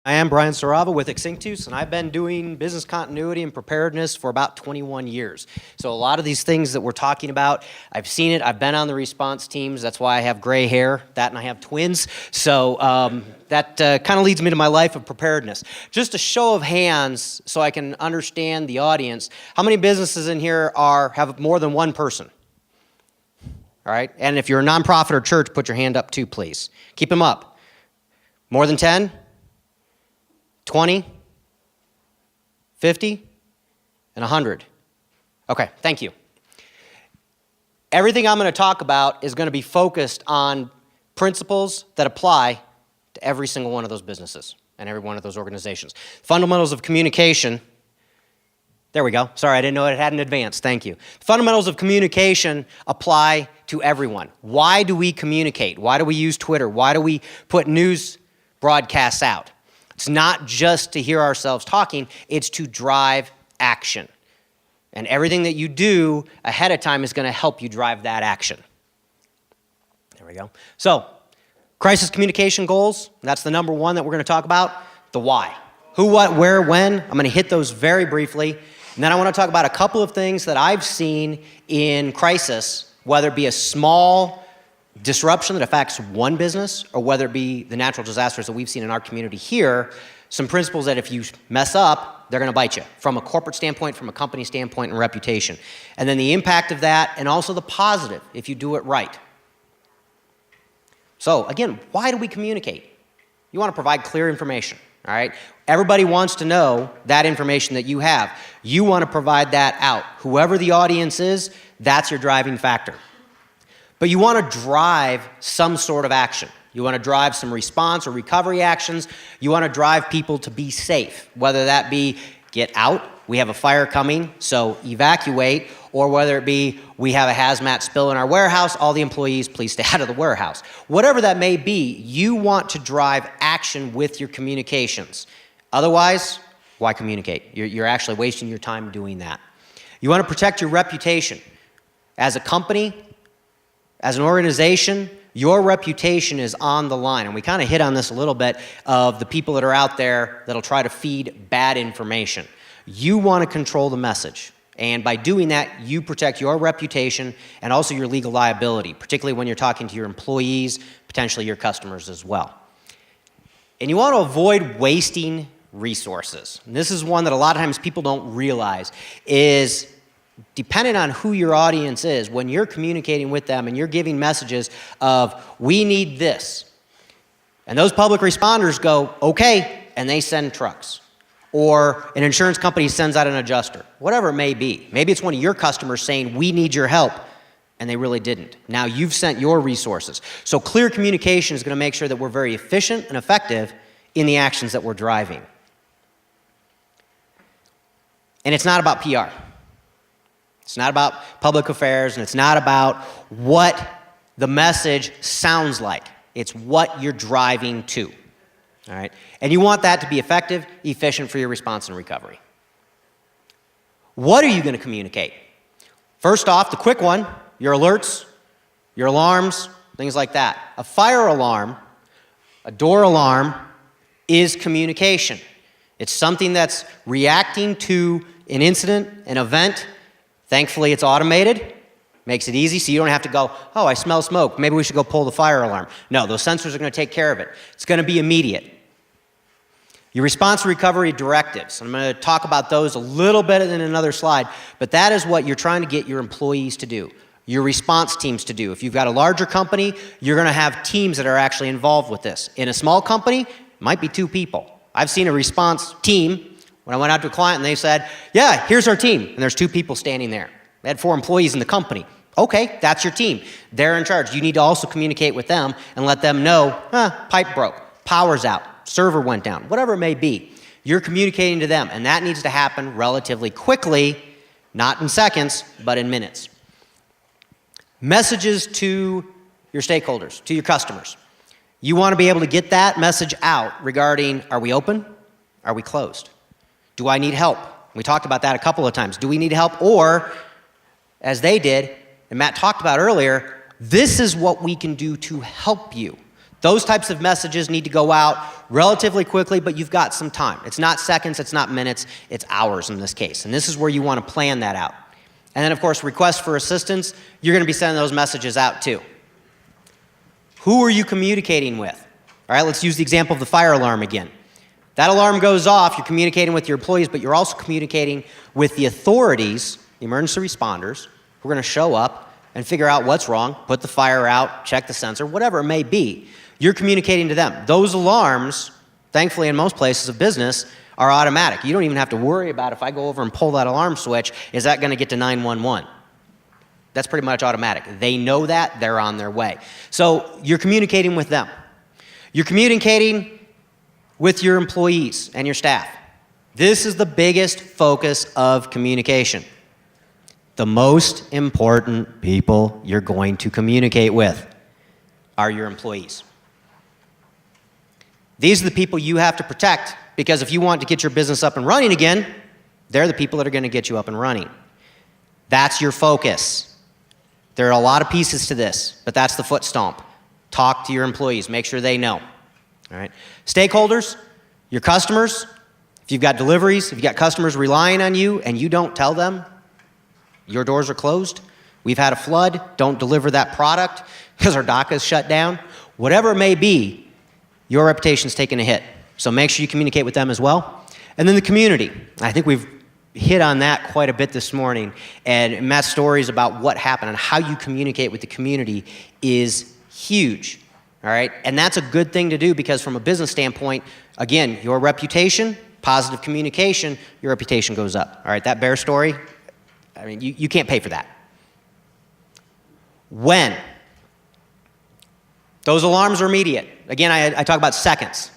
I am Brian Siravo with Extinctus, and I've been doing business continuity and preparedness for about 21 years. So a lot of these things that we're talking about, I've seen it. I've been on the response teams. That's why I have gray hair, that and I have twins. So that kind of leads me to my life of preparedness. Just a show of hands so I can understand the audience. How many businesses in here have more than one person? All right, and if you're a nonprofit or church, put your hand up too, please. Keep them up. More than 10? 20, 50, and 100. Okay, thank you. Everything I'm going to talk about is going to be focused on principles that apply to every single one of those businesses and every one of those organizations. Fundamentals of communication. There we go. Sorry, I didn't know it hadn't advanced. Thank you. Fundamentals of communication apply to everyone. Why do we communicate? Why do we use Twitter? Why do we put news broadcasts out? It's not just to hear ourselves talking, it's to drive action. And everything that you do ahead of time is going to help you drive that action. There we go. So, crisis communication goals, that's the number one that we're going to talk about, the why. Who, what, where, when. I'm going to hit those very briefly. And then I want to talk about a couple of things that I've seen in crisis, whether it be a small disruption that affects one business, or whether it be the natural disasters that we've seen in our community here, some principles that if you mess up, they're going to bite you from a corporate standpoint, from a company standpoint, and reputation. And then the impact of that, and also the positive if you do it right. So again, why do we communicate? You want to provide clear information, all right? Everybody wants to know that information that you have. You want to provide that out. Whoever the audience is, that's your driving factor. But you want to drive some sort of action. You want to drive some response or recovery actions. You want to drive people to be safe, whether that be get out, we have a fire coming, so evacuate, or whether it be we have a hazmat spill in our warehouse, all the employees, please stay out of the warehouse. Whatever that may be, you want to drive action with your communications. Otherwise, why communicate? You're actually wasting your time doing that. You want to protect your reputation. As a company, as an organization, your reputation is on the line. And we kind of hit on this a little bit of the people that are out there that'll try to feed bad information. You want to control the message. And by doing that, you protect your reputation and also your legal liability, particularly when you're talking to your employees, potentially your customers as well. And you want to avoid wasting resources. And this is one that a lot of times people don't realize is depending on who your audience is, when you're communicating with them and you're giving messages of, we need this, and those public responders go, okay, and they send trucks. Or an insurance company sends out an adjuster, whatever it may be. Maybe it's one of your customers saying, we need your help, and they really didn't. Now you've sent your resources. So clear communication is going to make sure that we're very efficient and effective in the actions that we're driving. And it's not about PR. It's not about public affairs, and it's not about what the message sounds like. It's what you're driving to, all right? And you want that to be effective, efficient for your response and recovery. What are you going to communicate? First off, the quick one, your alerts, your alarms, things like that. A fire alarm, a door alarm is communication. It's something that's reacting to an incident, an event. Thankfully, it's automated, makes it easy, so you don't have to go, oh, I smell smoke, maybe we should go pull the fire alarm. No, those sensors are going to take care of it. It's going to be immediate. Your response and recovery directives, I'm going to talk about those a little bit in another slide, but that is what you're trying to get your employees to do, your response teams to do. If you've got a larger company, you're going to have teams that are actually involved with this. In a small company, it might be 2 people. I've seen a response team when I went out to a client and they said, yeah, here's our team. And there's 2 people standing there. They had 4 employees in the company. Okay, that's your team. They're in charge. You need to also communicate with them and let them know, pipe broke, power's out, server went down, whatever it may be. You're communicating to them, and that needs to happen relatively quickly, not in seconds, but in minutes. Messages to your stakeholders, to your customers. You want to be able to get that message out regarding, are we open? Are we closed? Do I need help? We talked about that a couple of times. Do we need help? Or, as they did, and Matt talked about earlier, this is what we can do to help you. Those types of messages need to go out relatively quickly, but you've got some time. It's not seconds, it's not minutes, it's hours in this case. And this is where you want to plan that out. And then, of course, requests for assistance, you're going to be sending those messages out too. Who are you communicating with? All right, let's use the example of the fire alarm again. That alarm goes off, you're communicating with your employees, but you're also communicating with the authorities, the emergency responders, who are going to show up and figure out what's wrong, put the fire out, check the sensor, whatever it may be. You're communicating to them. Those alarms, thankfully in most places of business, are automatic. You don't even have to worry about if I go over and pull that alarm switch, is that going to get to 911? That's pretty much automatic. They know that, they're on their way. So you're communicating with them. You're communicating with your employees and your staff. This is the biggest focus of communication. The most important people you're going to communicate with are your employees. These are the people you have to protect, because if you want to get your business up and running again, they're the people that are going to get you up and running. That's your focus. There are a lot of pieces to this, but that's the foot stomp. Talk to your employees. Make sure they know. All right. Stakeholders, your customers, if you've got deliveries, if you've got customers relying on you and you don't tell them, your doors are closed, we've had a flood, don't deliver that product because our dock is shut down, whatever it may be, your reputation's taking a hit. So make sure you communicate with them as well. And then the community. I think we've hit on that quite a bit this morning. And Matt's stories about what happened and how you communicate with the community is huge. All right? And that's a good thing to do, because from a business standpoint, again, your reputation, positive communication, your reputation goes up. All right? That bear story, I mean, you can't pay for that. When? Those alarms are immediate. Again, I talk about seconds.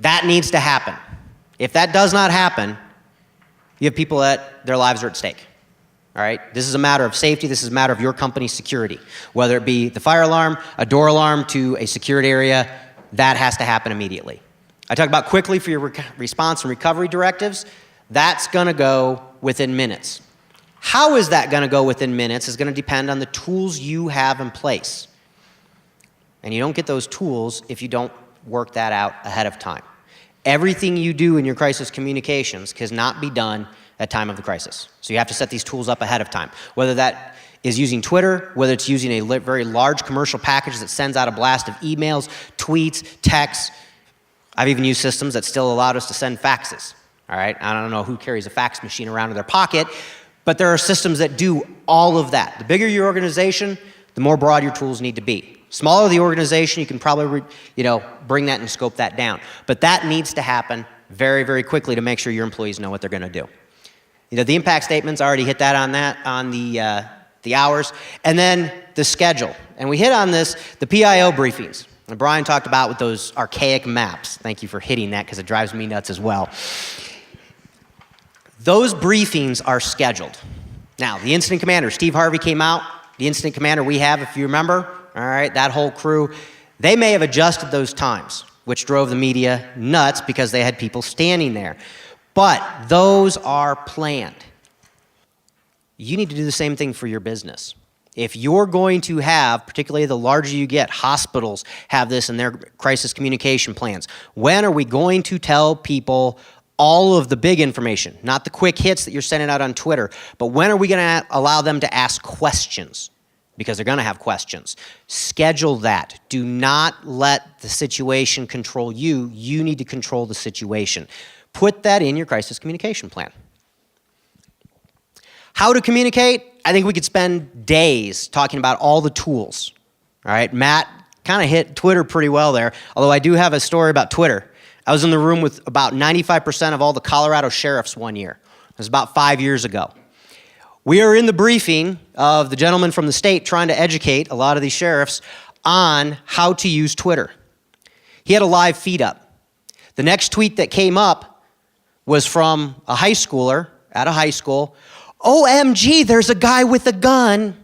That needs to happen. If that does not happen, you have people that their lives are at stake. All right? This is a matter of safety. This is a matter of your company's security. Whether it be the fire alarm, a door alarm to a secured area, that has to happen immediately. I talk about quickly for your response and recovery directives. That's going to go within minutes. How is that going to go within minutes is going to depend on the tools you have in place. And you don't get those tools if you don't work that out ahead of time. Everything you do in your crisis communications cannot be done at time of the crisis. So you have to set these tools up ahead of time. Whether that is using Twitter, whether it's using a very large commercial package that sends out a blast of emails, tweets, texts. I've even used systems that still allowed us to send faxes. All right? I don't know who carries a fax machine around in their pocket, but there are systems that do all of that. The bigger your organization, the more broad your tools need to be. Smaller the organization, you can probably bring that and scope that down. But that needs to happen very, very quickly to make sure your employees know what they're going to do. The impact statements, I already hit that on the hours. And then the schedule. And we hit on this, the PIO briefings. And Brian talked about with those archaic maps. Thank you for hitting that, because it drives me nuts as well. Those briefings are scheduled. Now, the incident commander, Steve Harvey, came out. The incident commander we have, if you remember, all right, that whole crew, they may have adjusted those times, which drove the media nuts because they had people standing there. But those are planned. You need to do the same thing for your business. If you're going to have, particularly the larger you get, hospitals have this in their crisis communication plans. When are we going to tell people all of the big information, not the quick hits that you're sending out on Twitter, but when are we going to allow them to ask questions? Because they're going to have questions. Schedule that. Do not let the situation control you. You need to control the situation. Put that in your crisis communication plan. How to communicate? I think we could spend days talking about all the tools. All right, Matt kind of hit Twitter pretty well there, although I do have a story about Twitter. I was in the room with about 95% of all the Colorado sheriffs one year. It was about 5 years ago. We are in the briefing of the gentleman from the state trying to educate a lot of these sheriffs on how to use Twitter. He had a live feed up. The next tweet that came up was from a high schooler at a high school. OMG, there's a guy with a gun.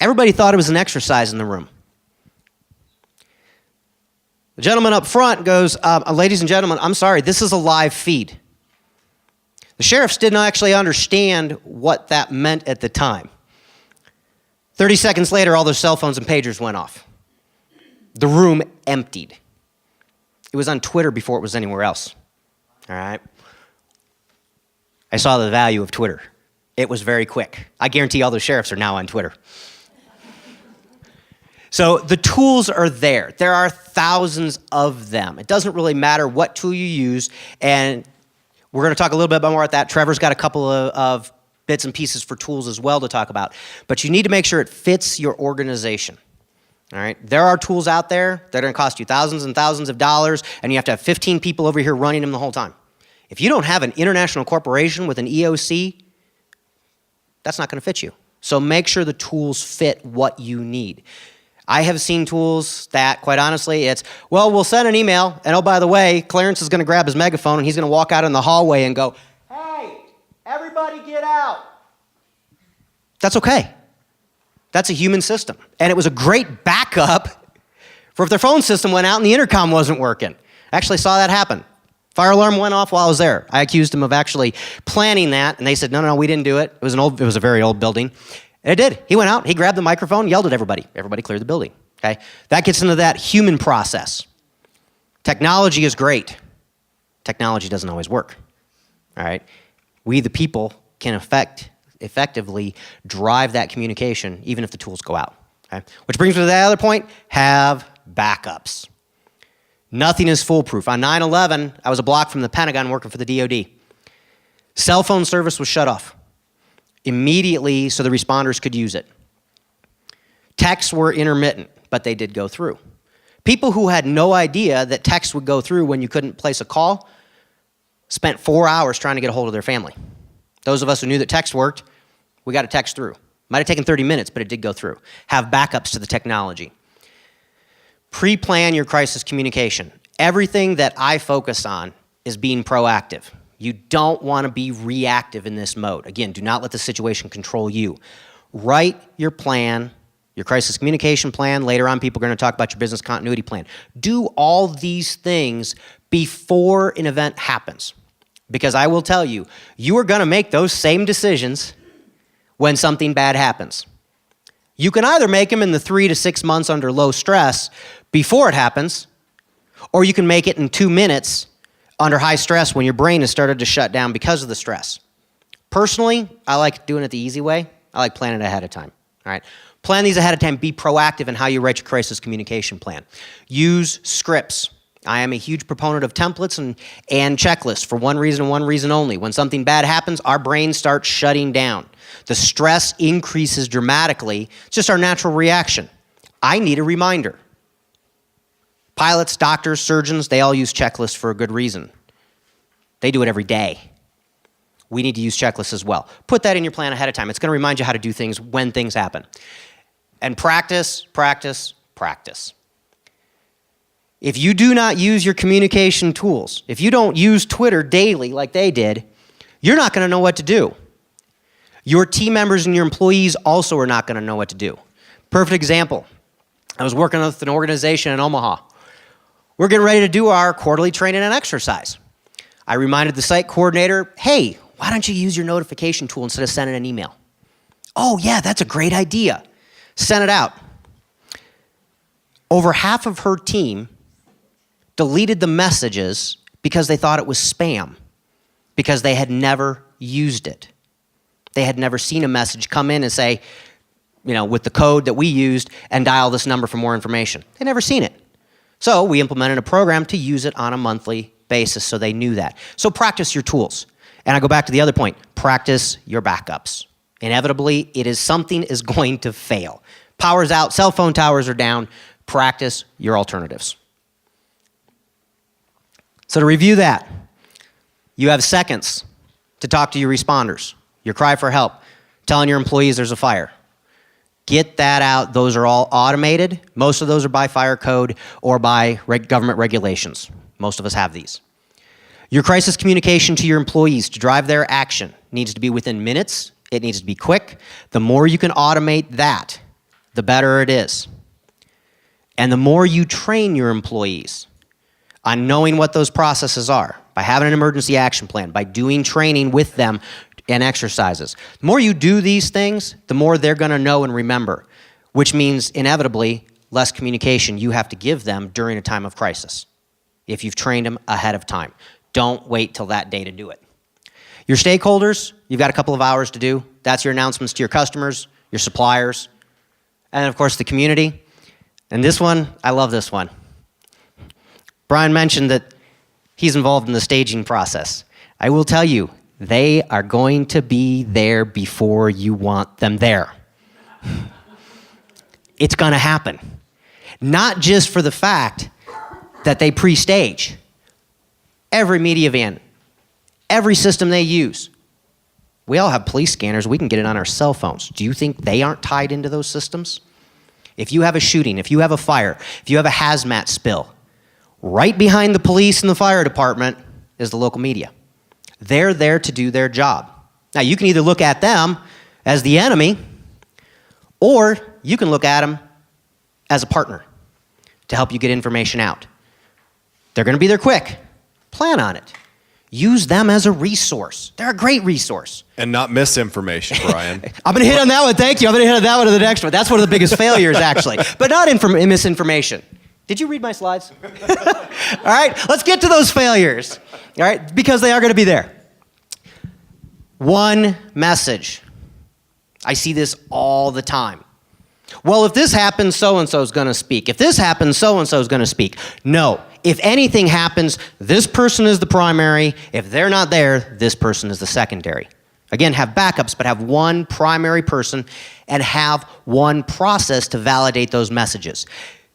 Everybody thought it was an exercise in the room. The gentleman up front goes, ladies and gentlemen, I'm sorry, this is a live feed. The sheriffs didn't actually understand what that meant at the time. 30 seconds later, all those cell phones and pagers went off. The room emptied. It was on Twitter before it was anywhere else. All right? I saw the value of Twitter. It was very quick. I guarantee all those sheriffs are now on Twitter. So the tools are there. There are thousands of them. It doesn't really matter what tool you use, and we're going to talk a little bit more about that. Trevor's got a couple of bits and pieces for tools as well to talk about. But you need to make sure it fits your organization. All right? There are tools out there that are going to cost you thousands and thousands of dollars, and you have to have 15 people over here running them the whole time. If you don't have an international corporation with an EOC, that's not going to fit you. So make sure the tools fit what you need. I have seen tools that, quite honestly, it's, well, we'll send an email, and oh, by the way, Clarence is going to grab his megaphone, and he's going to walk out in the hallway and go, hey, everybody get out. That's okay. That's a human system. And it was a great backup for if their phone system went out and the intercom wasn't working. I actually saw that happen. Fire alarm went off while I was there. I accused him of actually planning that, and they said, no, we didn't do it. It was a very old building. And it did. He went out, he grabbed the microphone, yelled at everybody. Everybody cleared the building, okay? That gets into that human process. Technology is great. Technology doesn't always work, all right? We, the people, can effectively drive that communication even if the tools go out, okay? Which brings me to the other point, have backups. Nothing is foolproof. On 9/11, I was a block from the Pentagon working for the DOD. Cell phone service was shut off immediately so the responders could use it. Texts were intermittent, but they did go through. People who had no idea that text would go through when you couldn't place a call spent 4 hours trying to get a hold of their family. Those of us who knew that text worked, we got a text through. Might have taken 30 minutes, but it did go through. Have backups to the technology. Pre-plan your crisis communication. Everything that I focus on is being proactive. You don't want to be reactive in this mode. Again, do not let the situation control you. Write your plan, your crisis communication plan. Later on, people are going to talk about your business continuity plan. Do all these things before an event happens. Because I will tell you, you are going to make those same decisions when something bad happens. You can either make them in the 3 to 6 months under low stress before it happens, or you can make it in 2 minutes under high stress when your brain has started to shut down because of the stress. Personally, I like doing it the easy way. I like planning ahead of time, all right? Plan these ahead of time. Be proactive in how you write your crisis communication plan. Use scripts. I am a huge proponent of templates and checklists for one reason and one reason only. When something bad happens, our brain starts shutting down. The stress increases dramatically. It's just our natural reaction. I need a reminder. Pilots, doctors, surgeons, they all use checklists for a good reason. They do it every day. We need to use checklists as well. Put that in your plan ahead of time. It's going to remind you how to do things when things happen. And practice, practice, practice. If you do not use your communication tools, if you don't use Twitter daily like they did, you're not going to know what to do. Your team members and your employees also are not going to know what to do. Perfect example. I was working with an organization in Omaha. We're getting ready to do our quarterly training and exercise. I reminded the site coordinator, hey, why don't you use your notification tool instead of sending an email? Oh, yeah, that's a great idea. Sent it out. Over half of her team deleted the messages because they thought it was spam, because they had never used it. They had never seen a message come in and say, with the code that we used and dial this number for more information. They'd never seen it. So we implemented a program to use it on a monthly basis so they knew that. So practice your tools. And I go back to the other point, practice your backups. Inevitably, something is going to fail. Power's out, cell phone towers are down, practice your alternatives. So to review that, you have seconds to talk to your responders, your cry for help, telling your employees there's a fire. Get that out. Those are all automated. Most of those are by fire code or by government regulations. Most of us have these. Your crisis communication to your employees to drive their action needs to be within minutes. It needs to be quick. The more you can automate that, the better it is. And the more you train your employees on knowing what those processes are, by having an emergency action plan, by doing training with them and exercises. The more you do these things, the more they're going to know and remember, which means inevitably less communication you have to give them during a time of crisis if you've trained them ahead of time. Don't wait till that day to do it. Your stakeholders, you've got a couple of hours to do. That's your announcements to your customers, your suppliers, and of course the community. And this one, I love this one. Brian mentioned that he's involved in the staging process. I will tell you, they are going to be there before you want them there. It's going to happen. Not just for the fact that they pre-stage. Every media van, every system they use. We all have police scanners. We can get it on our cell phones. Do you think they aren't tied into those systems? If you have a shooting, if you have a fire, if you have a hazmat spill, right behind the police and the fire department is the local media. They're there to do their job. Now, you can either look at them as the enemy, or you can look at them as a partner to help you get information out. They're going to be there quick. Plan on it. Use them as a resource. They're a great resource. And not misinformation, Brian. I'm going to hit on that one. Thank you. I'm going to hit on that one to the next one. That's one of the biggest failures, actually. But not misinformation. Did you read my slides? All right, let's get to those failures. All right, because they are going to be there. One message. I see this all the time. Well, if this happens, so-and-so is going to speak. If this happens, so-and-so is going to speak. No. If anything happens, this person is the primary. If they're not there, this person is the secondary. Again, have backups, but have one primary person and have one process to validate those messages.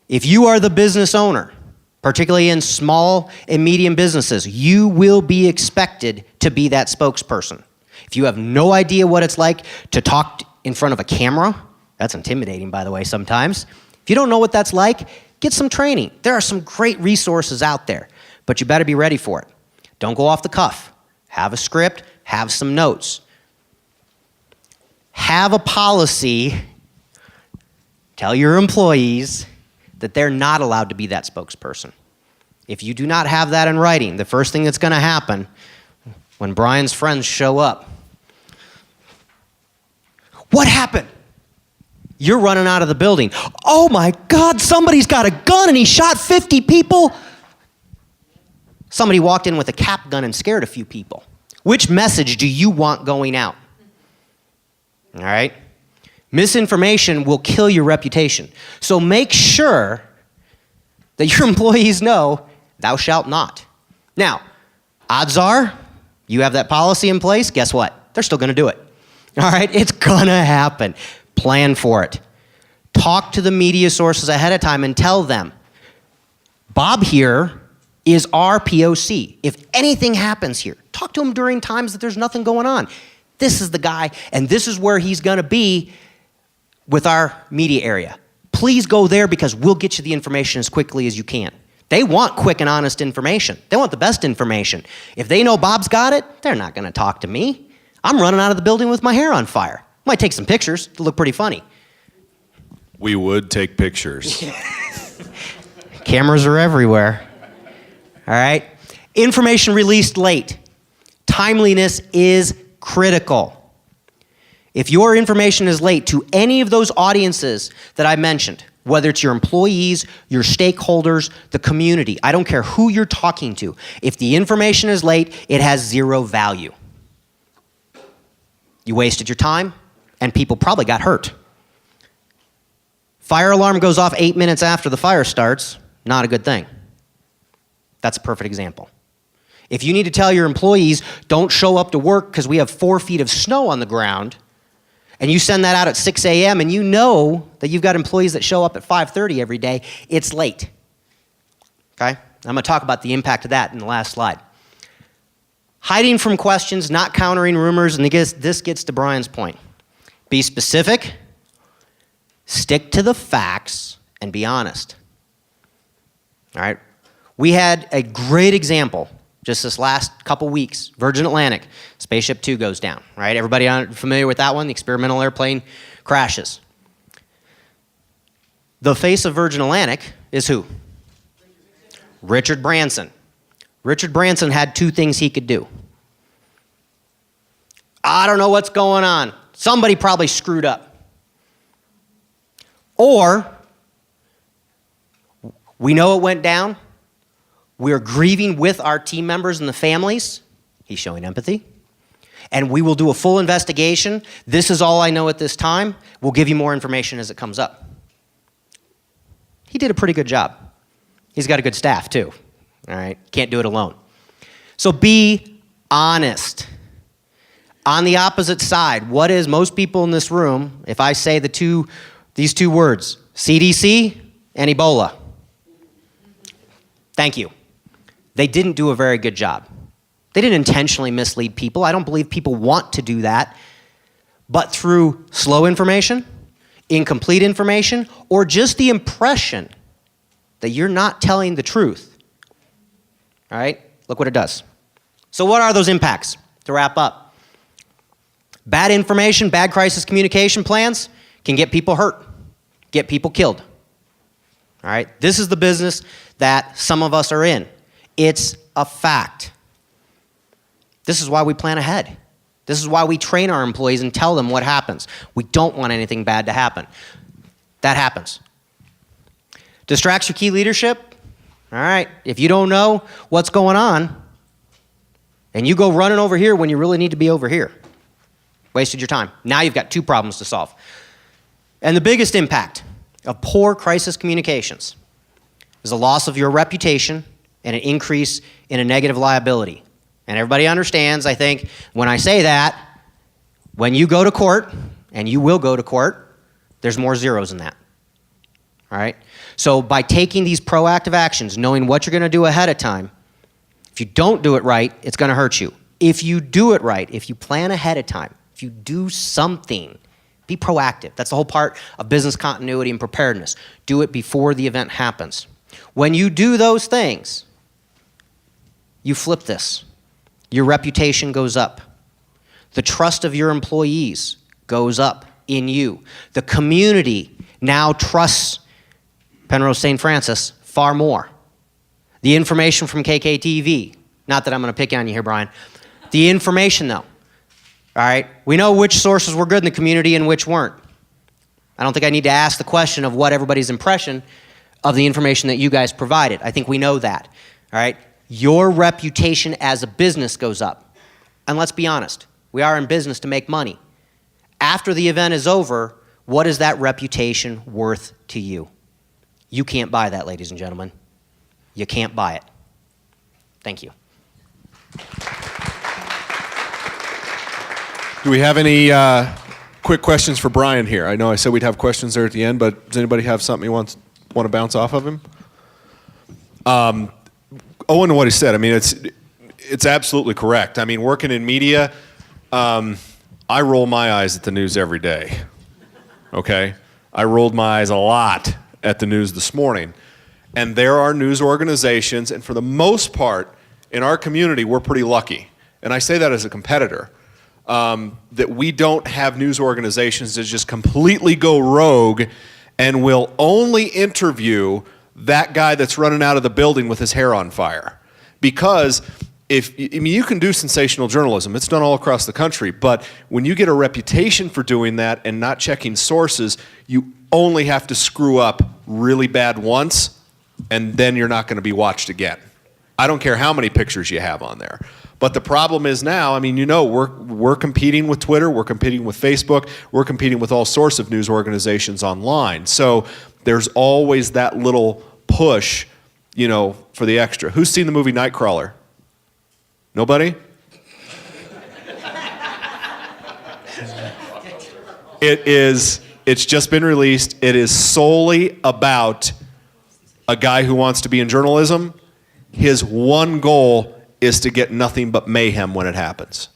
If you are the business owner, particularly in small and medium businesses, you will be expected to be that spokesperson. If you have no idea what it's like to talk in front of a camera, that's intimidating, by the way, sometimes. If you don't know what that's like, get some training. There are some great resources out there, but you better be ready for it. Don't go off the cuff. Have a script, have some notes. Have a policy. Tell your employees that they're not allowed to be that spokesperson. If you do not have that in writing, the first thing that's going to happen when Brian's friends show up, what happened? You're running out of the building. Oh my God, somebody's got a gun and he shot 50 people. Somebody walked in with a cap gun and scared a few people. Which message do you want going out? All right? Misinformation will kill your reputation. So make sure that your employees know, thou shalt not. Now, odds are, you have that policy in place, guess what? They're still going to do it. All right? It's going to happen. Plan for it. Talk to the media sources ahead of time and tell them, Bob here is our POC. If anything happens here, talk to him during times that there's nothing going on. This is the guy, and this is where he's going to be with our media area. Please go there because we'll get you the information as quickly as you can. They want quick and honest information. They want the best information. If they know Bob's got it, they're not going to talk to me. I'm running out of the building with my hair on fire. Might take some pictures to look pretty funny. We would take pictures. Cameras are everywhere. All right? Information released late. Timeliness is critical. If your information is late to any of those audiences that I mentioned, whether it's your employees, your stakeholders, the community, I don't care who you're talking to, if the information is late, it has zero value. You wasted your time, and people probably got hurt. Fire alarm goes off 8 minutes after the fire starts, not a good thing. That's a perfect example. If you need to tell your employees, don't show up to work because we have 4 feet of snow on the ground, and you send that out at 6 a.m., and you know that you've got employees that show up at 5:30 every day, it's late. Okay? I'm going to talk about the impact of that in the last slide. Hiding from questions, not countering rumors, and this gets to Brian's point. Be specific, stick to the facts, and be honest. All right? We had a great example just this last couple weeks. Virgin Atlantic, Spaceship Two goes down, right? Everybody familiar with that one? The experimental airplane crashes. The face of Virgin Atlantic is who? Richard Branson. Richard Branson had 2 things he could do. I don't know what's going on. Somebody probably screwed up. Or we know it went down. We're grieving with our team members and the families. He's showing empathy. And we will do a full investigation. This is all I know at this time. We'll give you more information as it comes up. He did a pretty good job. He's got a good staff too. All right, can't do it alone. So be honest. On the opposite side, what is most people in this room, if I say these two words, CDC and Ebola? Thank you. They didn't do a very good job. They didn't intentionally mislead people. I don't believe people want to do that. But through slow information, incomplete information, or just the impression that you're not telling the truth, all right, look what it does. So what are those impacts? To wrap up, bad information, bad crisis communication plans can get people hurt, get people killed. All right, this is the business that some of us are in. It's a fact. This is why we plan ahead. This is why we train our employees and tell them what happens. We don't want anything bad to happen. That happens. Distracts your key leadership? All right, if you don't know what's going on, and you go running over here when you really need to be over here, wasted your time. Now you've got two problems to solve. And the biggest impact of poor crisis communications is a loss of your reputation and an increase in a negative liability. And everybody understands, I think, when I say that, when you go to court, and you will go to court, there's more zeros in that. All right? So by taking these proactive actions, knowing what you're going to do ahead of time, if you don't do it right, it's going to hurt you. If you do it right, if you plan ahead of time, if you do something, be proactive. That's the whole part of business continuity and preparedness. Do it before the event happens. When you do those things, you flip this. Your reputation goes up. The trust of your employees goes up in you. The community now trusts Penrose St. Francis far more. The information from KKTV, not that I'm going to pick on you here, Brian. The information, though, all right? We know which sources were good in the community and which weren't. I don't think I need to ask the question of what everybody's impression of the information that you guys provided. I think we know that, all right? Your reputation as a business goes up. And let's be honest, we are in business to make money. After the event is over, what is that reputation worth to you? You can't buy that, ladies and gentlemen. You can't buy it. Thank you. Do we have any quick questions for Brian here? I know I said we'd have questions there at the end, but does anybody have something you want to bounce off of him? Owen, to what he said, I mean, it's absolutely correct. I mean, working in media, I roll my eyes at the news every day, okay? I rolled my eyes a lot at the news this morning. And there are news organizations, and for the most part, in our community, we're pretty lucky. And I say that as a competitor, that we don't have news organizations that just completely go rogue and will only interview that guy that's running out of the building with his hair on fire. Because you can do sensational journalism. It's done all across the country. But when you get a reputation for doing that and not checking sources, you only have to screw up really bad once, and then you're not going to be watched again. I don't care how many pictures you have on there. But the problem is now, I mean, you know, we're competing with Twitter, we're competing with Facebook, we're competing with all sorts of news organizations online. So there's always that little push, you know, for the extra. Who's seen the movie Nightcrawler? Nobody? It's just been released. It is solely about a guy who wants to be in journalism. His one goal is to get nothing but mayhem when it happens.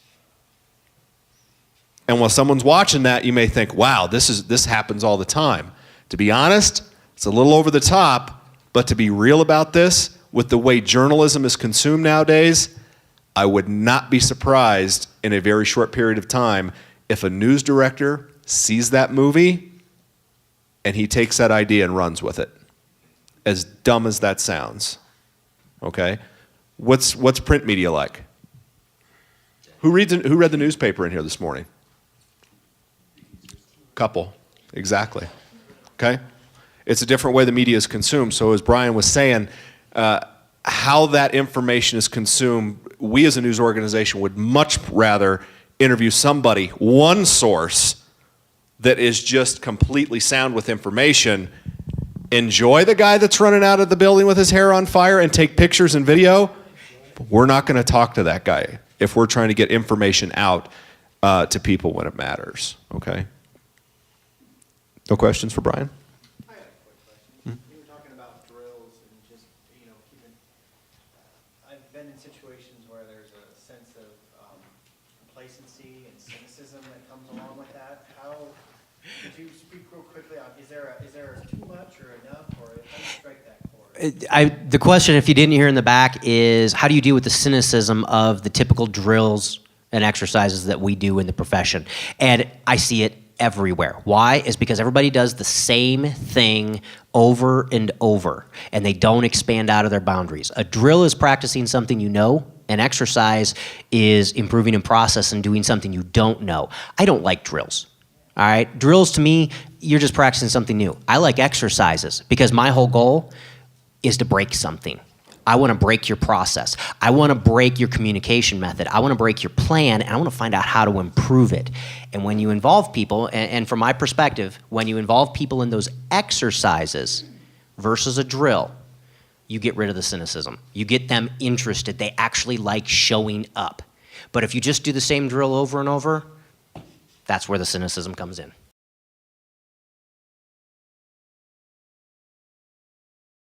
And while someone's watching that, you may think, wow, this happens all the time. To be honest, it's a little over the top, but to be real about this, with the way journalism is consumed nowadays, I would not be surprised in a very short period of time if a news director sees that movie and he takes that idea and runs with it. As dumb as that sounds. Okay? What's print media like? Who read the newspaper in here this morning? Couple, exactly. Okay? It's a different way the media is consumed. So as Brian was saying, how that information is consumed, we as a news organization would much rather interview somebody, one source, that is just completely sound with information. Enjoy the guy that's running out of the building with his hair on fire and take pictures and video. We're not going to talk to that guy if we're trying to get information out to people when it matters. Okay? No questions for Brian? I have a quick question. You were talking about drills and just, keeping, I've been in situations where there's a sense of complacency and cynicism that comes along with that. Could you speak real quickly on, is there too much or enough, or how do you strike that chord? The question, if you didn't hear in the back, is how do you deal with the cynicism of the typical drills and exercises that we do in the profession? And I see it everywhere. Why? Is because everybody does the same thing over and over, and they don't expand out of their boundaries. A drill is practicing something you know. An exercise is improving in process and doing something you don't know. I don't like drills. All right? Drills, to me, you're just practicing something new. I like exercises because my whole goal is to break something. I want to break your process. I want to break your communication method. I want to break your plan, and I want to find out how to improve it. And when you involve people, and from my perspective, when you involve people in those exercises versus a drill, you get rid of the cynicism. You get them interested. They actually like showing up. But if you just do the same drill over and over, that's where the cynicism comes in.